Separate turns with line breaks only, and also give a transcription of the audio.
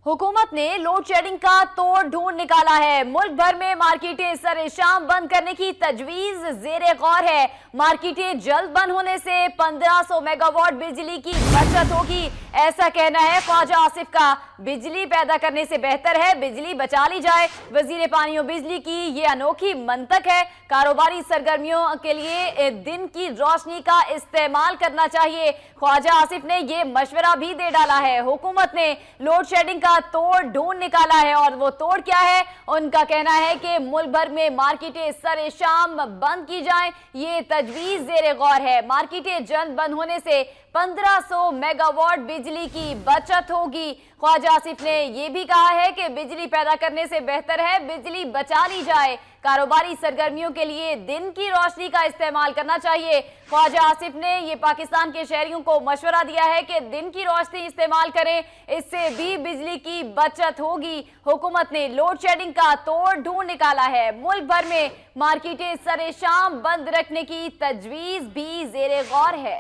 हुकूमत ने load shedding का तोड़ ढूंढ निकाला है। मुल्क भर में मार्केटें सरेशाम बंद करने की तजवीज जेरे गौर है। मार्केटें जल्द बंद होने से 1500 मेगावाट बिजली की बचत होगी, ऐसा कहना है ख्वाजा आसिफ का। बिजली पैदा करने से बेहतर है बिजली बचा ली जाए। वजीर पानी और बिजली की ये अनोखी मंतक है। कारोबारी सरगर्मियों के लिए दिन की रोशनी का इस्तेमाल करना चाहिए। ख्वाजा आसिफ ने ये मशवरा भी दे डाला है। हुकूमत ने लोड शेडिंग का तोड़ ढूंढ निकाला है और वो तोड़ क्या है? उनका कहना है कि मुल्क भर में मार्केटें सरे शाम बंद की जाएं, ये तजवीज जेरे गौर है। मार्केटें जल्द बंद होने से 1500 मेगावाट बिजली की बचत होगी। ख्वाजा आसिफ ने यह भी कहा है कि बिजली पैदा करने से बेहतर है बिजली बचा ली जाए। कारोबारी सरगर्मियों के लिए दिन की रोशनी का इस्तेमाल करना चाहिए। ख्वाजा आसिफ ने ये पाकिस्तान के शहरियों को मशवरा दिया है कि दिन की रोशनी इस्तेमाल करें, इससे भी बिजली की बचत होगी। हुकूमत ने लोड शेडिंग का तोड़ ढूंढ निकाला है। मुल्क भर में मार्केटें सरे शाम बंद रखने की तजवीज भी जेरे गौर है।